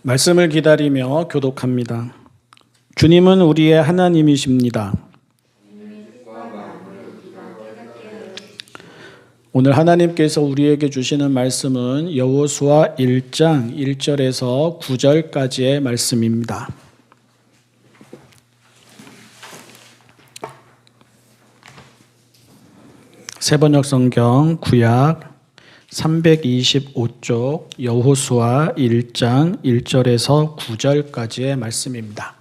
말씀을 기다리며 교독합니다. 주님은 우리의 하나님이십니다. 오늘 하나님께서 우리에게 주시는 말씀은 여호수아 1장 1절에서 9절까지의 말씀입니다. 새번역 성경 구약 325쪽 여호수아 1장 1절에서 9절까지의 말씀입니다.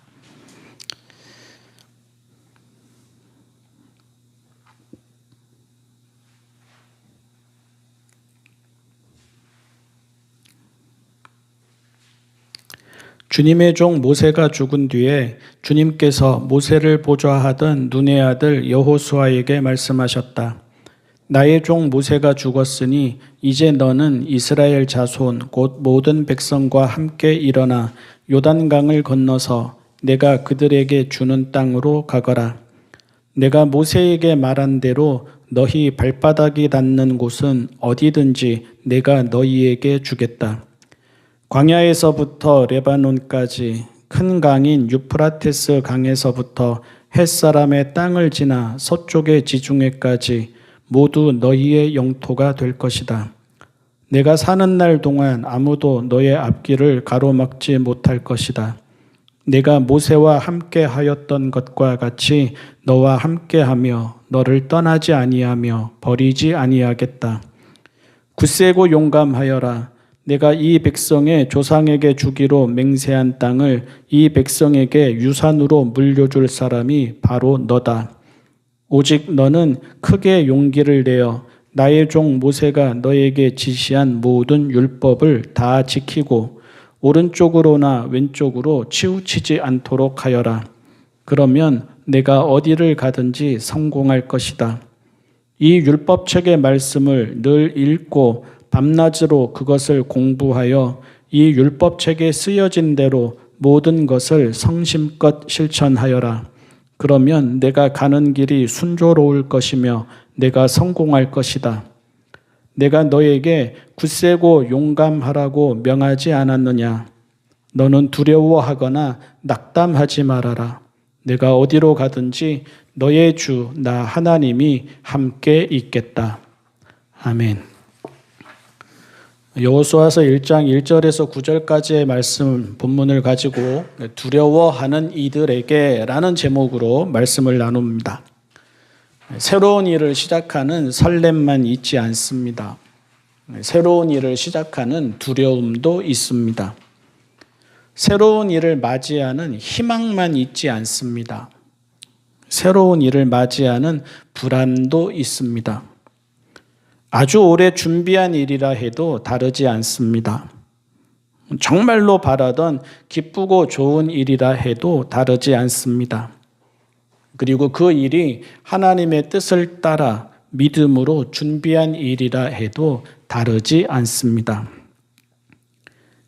주님의 종 모세가 죽은 뒤에 주님께서 모세를 보좌하던 눈의 아들 여호수아에게 말씀하셨다. 나의 종 모세가 죽었으니 이제 너는 이스라엘 자손 곧 모든 백성과 함께 일어나 요단강을 건너서 내가 그들에게 주는 땅으로 가거라. 내가 모세에게 말한 대로 너희 발바닥이 닿는 곳은 어디든지 내가 너희에게 주겠다. 광야에서부터 레바논까지 큰 강인 유프라테스 강에서부터 햇사람의 땅을 지나 서쪽의 지중해까지 모두 너희의 영토가 될 것이다. 내가 사는 날 동안 아무도 너의 앞길을 가로막지 못할 것이다. 내가 모세와 함께 하였던 것과 같이 너와 함께하며 너를 떠나지 아니하며 버리지 아니하겠다. 굳세고 용감하여라. 내가 이 백성의 조상에게 주기로 맹세한 땅을 이 백성에게 유산으로 물려줄 사람이 바로 너다. 오직 너는 크게 용기를 내어 나의 종 모세가 너에게 지시한 모든 율법을 다 지키고 오른쪽으로나 왼쪽으로 치우치지 않도록 하여라. 그러면 내가 어디를 가든지 성공할 것이다. 이 율법책의 말씀을 늘 읽고 밤낮으로 그것을 공부하여 이 율법책에 쓰여진 대로 모든 것을 성심껏 실천하여라. 그러면 내가 가는 길이 순조로울 것이며 내가 성공할 것이다. 내가 너에게 굳세고 용감하라고 명하지 않았느냐? 너는 두려워하거나 낙담하지 말아라. 내가 어디로 가든지 너의 주 나 하나님이 함께 있겠다. 아멘. 여호수아서 1장 1절에서 9절까지의 말씀 본문을 가지고 두려워하는 이들에게 라는 제목으로 말씀을 나눕니다. 새로운 일을 시작하는 설렘만 있지 않습니다. 새로운 일을 시작하는 두려움도 있습니다. 새로운 일을 맞이하는 희망만 있지 않습니다. 새로운 일을 맞이하는 불안도 있습니다. 아주 오래 준비한 일이라 해도 다르지 않습니다. 정말로 바라던 기쁘고 좋은 일이라 해도 다르지 않습니다. 그리고 그 일이 하나님의 뜻을 따라 믿음으로 준비한 일이라 해도 다르지 않습니다.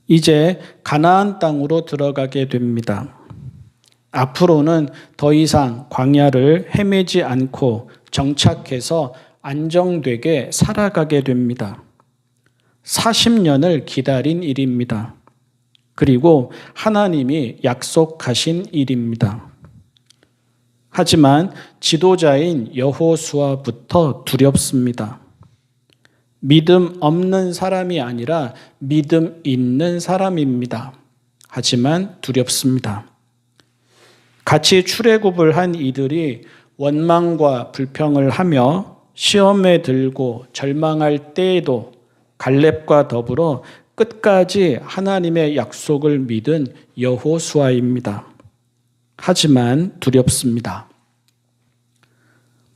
이제 가나안 땅으로 들어가게 됩니다. 앞으로는 더 이상 광야를 헤매지 않고 정착해서 안정되게 살아가게 됩니다. 40년을 기다린 일입니다. 그리고 하나님이 약속하신 일입니다. 하지만 지도자인 여호수아부터 두렵습니다. 믿음 없는 사람이 아니라 믿음 있는 사람입니다. 하지만 두렵습니다. 같이 출애굽을 한 이들이 원망과 불평을 하며 시험에 들고 절망할 때에도 갈렙과 더불어 끝까지 하나님의 약속을 믿은 여호수아입니다. 하지만 두렵습니다.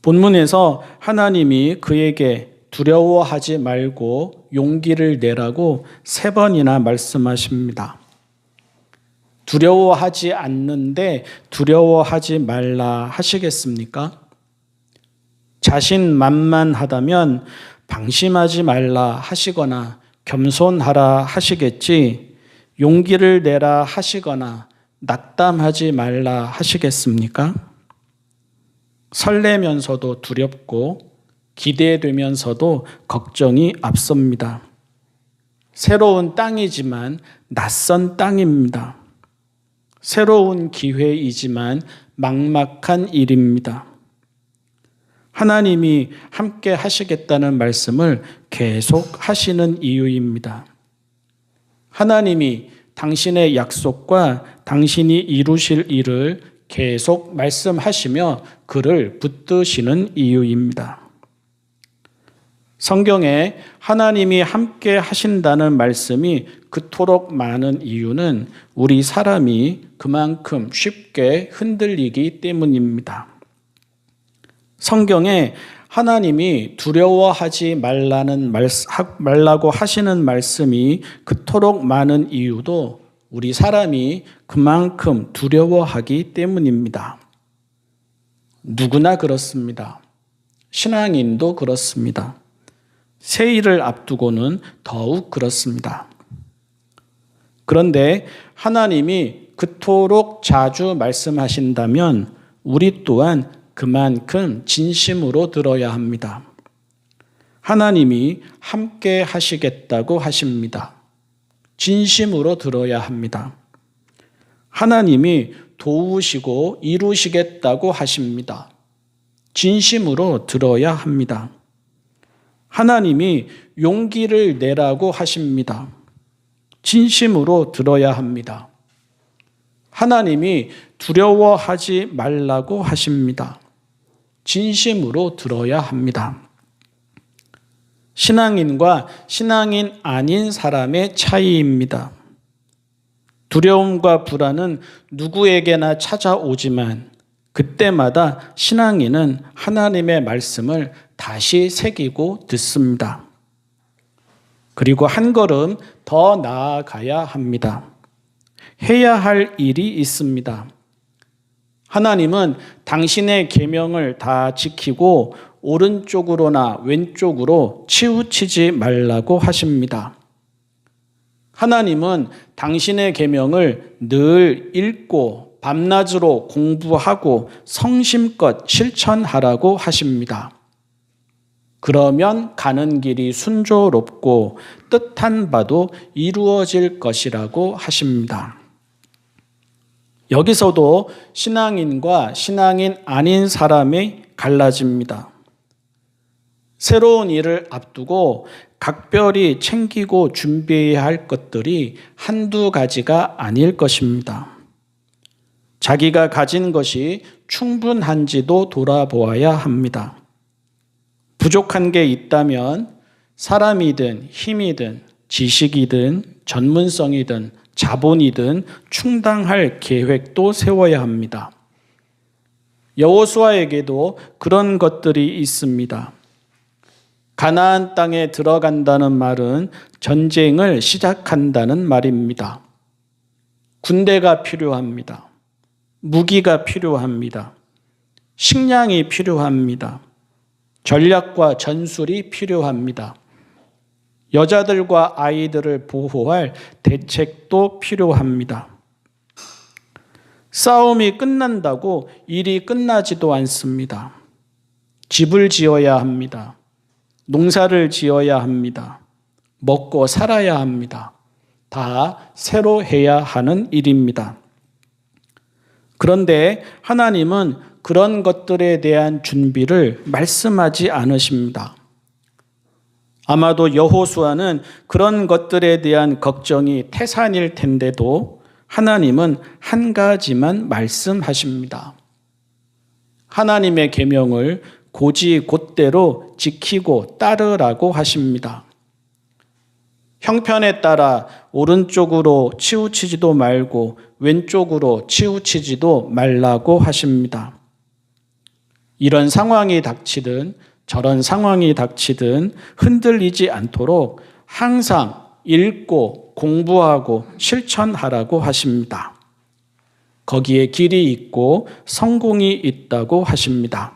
본문에서 하나님이 그에게 두려워하지 말고 용기를 내라고 3번이나 말씀하십니다. 두려워하지 않는데 두려워하지 말라 하시겠습니까? 자신만만하다면 방심하지 말라 하시거나 겸손하라 하시겠지 용기를 내라 하시거나 낙담하지 말라 하시겠습니까? 설레면서도 두렵고 기대되면서도 걱정이 앞섭니다. 새로운 땅이지만 낯선 땅입니다. 새로운 기회이지만 막막한 일입니다. 하나님이 함께 하시겠다는 말씀을 계속 하시는 이유입니다. 하나님이 당신의 약속과 당신이 이루실 일을 계속 말씀하시며 그를 붙드시는 이유입니다. 성경에 하나님이 함께 하신다는 말씀이 그토록 많은 이유는 우리 사람이 그만큼 쉽게 흔들리기 때문입니다. 성경에 하나님이 두려워하지 말라고 하시는 말씀이 그토록 많은 이유도 우리 사람이 그만큼 두려워하기 때문입니다. 누구나 그렇습니다. 신앙인도 그렇습니다. 새해를 앞두고는 더욱 그렇습니다. 그런데 하나님이 그토록 자주 말씀하신다면 우리 또한 그만큼 진심으로 들어야 합니다. 하나님이 함께 하시겠다고 하십니다. 진심으로 들어야 합니다. 하나님이 도우시고 이루시겠다고 하십니다. 진심으로 들어야 합니다. 하나님이 용기를 내라고 하십니다. 진심으로 들어야 합니다. 하나님이 두려워하지 말라고 하십니다. 진심으로 들어야 합니다. 신앙인과 신앙인 아닌 사람의 차이입니다. 두려움과 불안은 누구에게나 찾아오지만 그때마다 신앙인은 하나님의 말씀을 다시 새기고 듣습니다. 그리고 한 걸음 더 나아가야 합니다. 해야 할 일이 있습니다. 하나님은 당신의 계명을 다 지키고 오른쪽으로나 왼쪽으로 치우치지 말라고 하십니다. 하나님은 당신의 계명을 늘 읽고 밤낮으로 공부하고 성심껏 실천하라고 하십니다. 그러면 가는 길이 순조롭고 뜻한 바도 이루어질 것이라고 하십니다. 여기서도 신앙인과 신앙인 아닌 사람이 갈라집니다. 새로운 일을 앞두고 각별히 챙기고 준비해야 할 것들이 한두 가지가 아닐 것입니다. 자기가 가진 것이 충분한지도 돌아보아야 합니다. 부족한 게 있다면 사람이든 힘이든 지식이든 전문성이든 자본이든 충당할 계획도 세워야 합니다. 여호수아에게도 그런 것들이 있습니다. 가나안 땅에 들어간다는 말은 전쟁을 시작한다는 말입니다. 군대가 필요합니다. 무기가 필요합니다. 식량이 필요합니다. 전략과 전술이 필요합니다. 여자들과 아이들을 보호할 대책도 필요합니다. 싸움이 끝난다고 일이 끝나지도 않습니다. 집을 지어야 합니다. 농사를 지어야 합니다. 먹고 살아야 합니다. 다 새로 해야 하는 일입니다. 그런데 하나님은 그런 것들에 대한 준비를 말씀하지 않으십니다. 아마도 여호수아는 그런 것들에 대한 걱정이 태산일 텐데도 하나님은 한 가지만 말씀하십니다. 하나님의 계명을 곧이곧대로 지키고 따르라고 하십니다. 형편에 따라 오른쪽으로 치우치지도 말고 왼쪽으로 치우치지도 말라고 하십니다. 이런 상황이 닥치든 저런 상황이 닥치든 흔들리지 않도록 항상 읽고 공부하고 실천하라고 하십니다. 거기에 길이 있고 성공이 있다고 하십니다.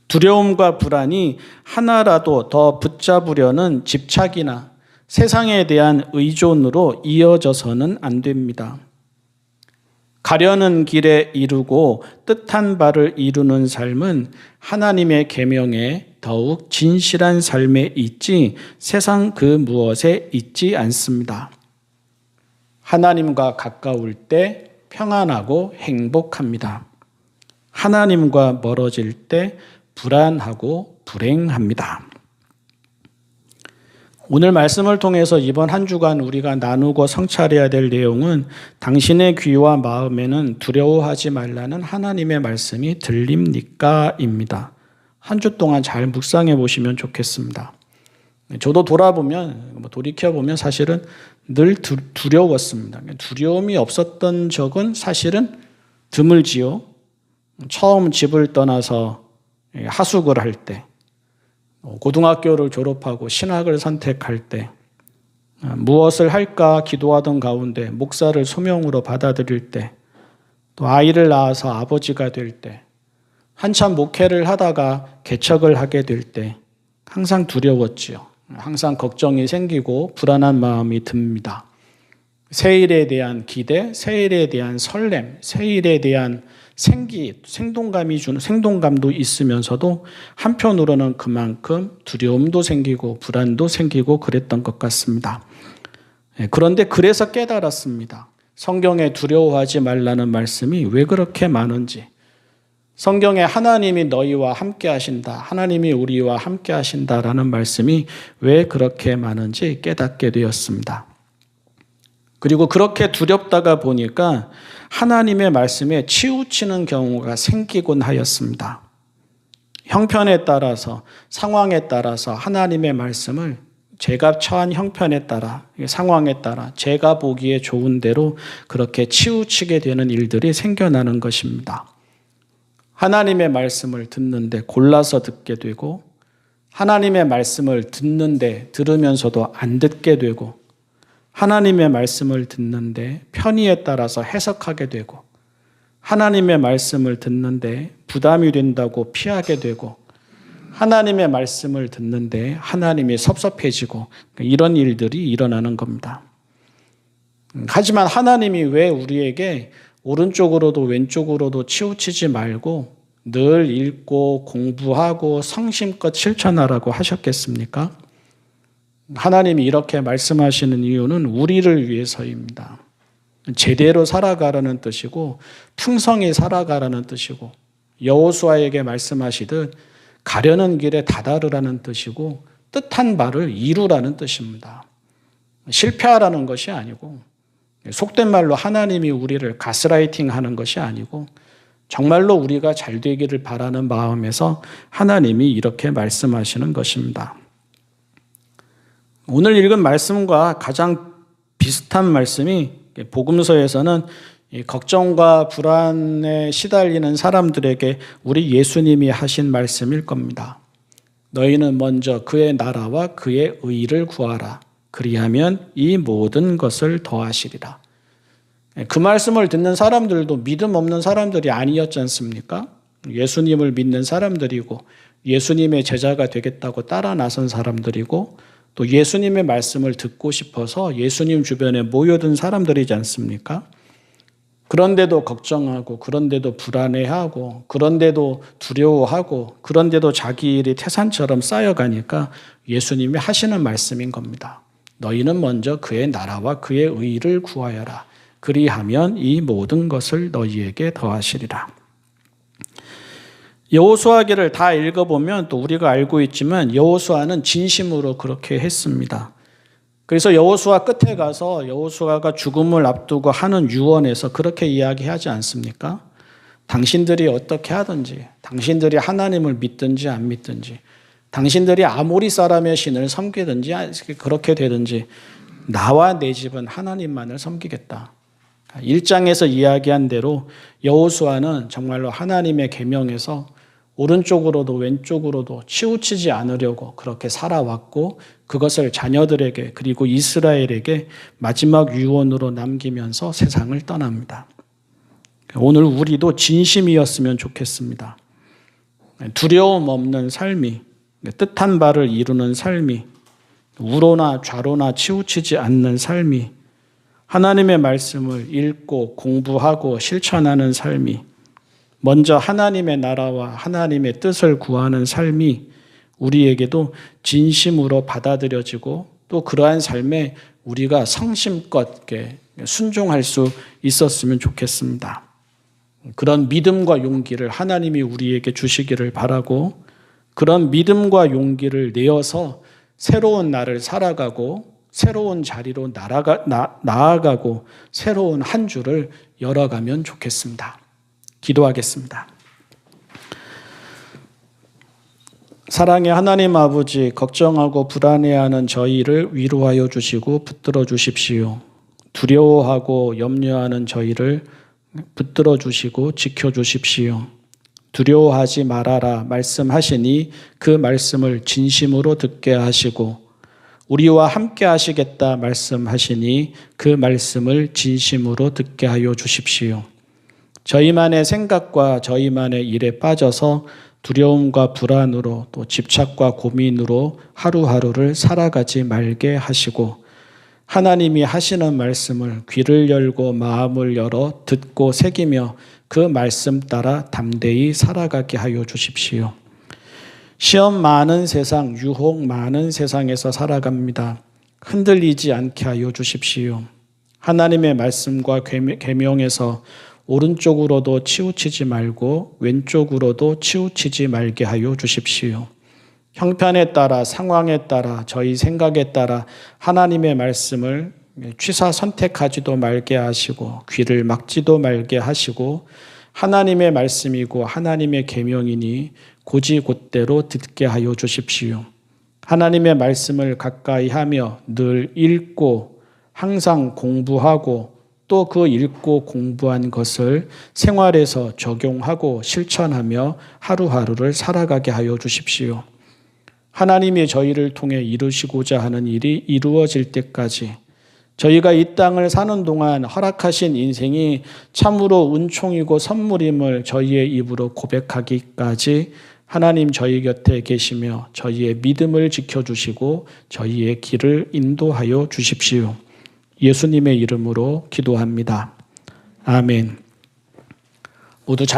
두려움과 불안이 하나라도 더 붙잡으려는 집착이나 세상에 대한 의존으로 이어져서는 안 됩니다. 가려는 길에 이루고 뜻한 바를 이루는 삶은 하나님의 계명에 더욱 진실한 삶에 있지 세상 그 무엇에 있지 않습니다. 하나님과 가까울 때 평안하고 행복합니다. 하나님과 멀어질 때 불안하고 불행합니다. 오늘 말씀을 통해서 이번 한 주간 우리가 나누고 성찰해야 될 내용은 당신의 귀와 마음에는 두려워하지 말라는 하나님의 말씀이 들립니까? 입니다. 한 주 동안 잘 묵상해 보시면 좋겠습니다. 저도 돌이켜보면 사실은 늘 두려웠습니다. 두려움이 없었던 적은 사실은 드물지요. 처음 집을 떠나서 하숙을 할 때, 고등학교를 졸업하고 신학을 선택할 때, 무엇을 할까 기도하던 가운데 목사를 소명으로 받아들일 때, 또 아이를 낳아서 아버지가 될 때, 한참 목회를 하다가 개척을 하게 될 때 항상 두려웠지요. 항상 걱정이 생기고 불안한 마음이 듭니다. 새일에 대한 기대, 새일에 대한 설렘, 새일에 대한 생동감도 있으면서도 한편으로는 그만큼 두려움도 생기고 불안도 생기고 그랬던 것 같습니다. 그런데 그래서 깨달았습니다. 성경에 두려워하지 말라는 말씀이 왜 그렇게 많은지, 성경에 하나님이 너희와 함께 하신다, 하나님이 우리와 함께 하신다라는 말씀이 왜 그렇게 많은지 깨닫게 되었습니다. 그리고 그렇게 두렵다가 보니까 하나님의 말씀에 치우치는 경우가 생기곤 하였습니다. 형편에 따라서, 상황에 따라서 하나님의 말씀을 제가 처한 형편에 따라, 상황에 따라 제가 보기에 좋은 대로 그렇게 치우치게 되는 일들이 생겨나는 것입니다. 하나님의 말씀을 듣는데 골라서 듣게 되고, 하나님의 말씀을 들으면서도 안 듣게 되고, 하나님의 말씀을 듣는데 편의에 따라서 해석하게 되고, 하나님의 말씀을 듣는데 부담이 된다고 피하게 되고, 하나님의 말씀을 듣는데 하나님이 섭섭해지고, 이런 일들이 일어나는 겁니다. 하지만 하나님이 왜 우리에게 오른쪽으로도 왼쪽으로도 치우치지 말고 늘 읽고 공부하고 성심껏 실천하라고 하셨겠습니까? 하나님이 이렇게 말씀하시는 이유는 우리를 위해서입니다. 제대로 살아가라는 뜻이고 풍성히 살아가라는 뜻이고, 여호수아에게 말씀하시듯 가려는 길에 다다르라는 뜻이고 뜻한 바를 이루라는 뜻입니다. 실패하라는 것이 아니고, 속된 말로 하나님이 우리를 가스라이팅하는 것이 아니고 정말로 우리가 잘 되기를 바라는 마음에서 하나님이 이렇게 말씀하시는 것입니다. 오늘 읽은 말씀과 가장 비슷한 말씀이 복음서에서는 걱정과 불안에 시달리는 사람들에게 우리 예수님이 하신 말씀일 겁니다. 너희는 먼저 그의 나라와 그의 의를 구하라. 그리하면 이 모든 것을 더하시리라. 그 말씀을 듣는 사람들도 믿음 없는 사람들이 아니었지 않습니까? 예수님을 믿는 사람들이고 예수님의 제자가 되겠다고 따라 나선 사람들이고 또 예수님의 말씀을 듣고 싶어서 예수님 주변에 모여든 사람들이지 않습니까? 그런데도 걱정하고, 그런데도 불안해하고, 그런데도 두려워하고, 그런데도 자기 일이 태산처럼 쌓여가니까 예수님이 하시는 말씀인 겁니다. 너희는 먼저 그의 나라와 그의 의를 구하여라. 그리하면 이 모든 것을 너희에게 더하시리라. 여호수아기를 다 읽어보면 또 우리가 알고 있지만 여호수아는 진심으로 그렇게 했습니다. 그래서 여호수아 끝에 가서 여호수아가 죽음을 앞두고 하는 유언에서 그렇게 이야기하지 않습니까? 당신들이 어떻게 하든지, 당신들이 하나님을 믿든지 안 믿든지, 당신들이 아모리 사람의 신을 섬기든지 그렇게 되든지 나와 내 집은 하나님만을 섬기겠다. 1장에서 이야기한 대로 여호수아는 정말로 하나님의 계명에서 오른쪽으로도 왼쪽으로도 치우치지 않으려고 그렇게 살아왔고, 그것을 자녀들에게 그리고 이스라엘에게 마지막 유언으로 남기면서 세상을 떠납니다. 오늘 우리도 진심이었으면 좋겠습니다. 두려움 없는 삶이, 뜻한 바를 이루는 삶이, 우로나 좌로나 치우치지 않는 삶이, 하나님의 말씀을 읽고 공부하고 실천하는 삶이, 먼저 하나님의 나라와 하나님의 뜻을 구하는 삶이 우리에게도 진심으로 받아들여지고 또 그러한 삶에 우리가 성심껏 순종할 수 있었으면 좋겠습니다. 그런 믿음과 용기를 하나님이 우리에게 주시기를 바라고, 그런 믿음과 용기를 내어서 새로운 날을 살아가고 새로운 자리로 나아가고 새로운 한 주를 열어가면 좋겠습니다. 기도하겠습니다. 사랑의 하나님 아버지, 걱정하고 불안해하는 저희를 위로하여 주시고 붙들어 주십시오. 두려워하고 염려하는 저희를 붙들어 주시고 지켜 주십시오. 두려워하지 말아라 말씀하시니 그 말씀을 진심으로 듣게 하시고, 우리와 함께 하시겠다 말씀하시니 그 말씀을 진심으로 듣게 하여 주십시오. 저희만의 생각과 저희만의 일에 빠져서 두려움과 불안으로 또 집착과 고민으로 하루하루를 살아가지 말게 하시고, 하나님이 하시는 말씀을 귀를 열고 마음을 열어 듣고 새기며 그 말씀 따라 담대히 살아가게 하여 주십시오. 시험 많은 세상, 유혹 많은 세상에서 살아갑니다. 흔들리지 않게 하여 주십시오. 하나님의 말씀과 계명에서 오른쪽으로도 치우치지 말고 왼쪽으로도 치우치지 말게 하여 주십시오. 형편에 따라, 상황에 따라, 저희 생각에 따라 하나님의 말씀을 취사 선택하지도 말게 하시고 귀를 막지도 말게 하시고, 하나님의 말씀이고 하나님의 계명이니 곧이곧대로 듣게 하여 주십시오. 하나님의 말씀을 가까이 하며 늘 읽고 항상 공부하고 또 그 읽고 공부한 것을 생활에서 적용하고 실천하며 하루하루를 살아가게 하여 주십시오. 하나님이 저희를 통해 이루시고자 하는 일이 이루어질 때까지, 저희가 이 땅을 사는 동안 허락하신 인생이 참으로 은총이고 선물임을 저희의 입으로 고백하기까지 하나님 저희 곁에 계시며 저희의 믿음을 지켜주시고 저희의 길을 인도하여 주십시오. 예수님의 이름으로 기도합니다. 아멘. 모두 자리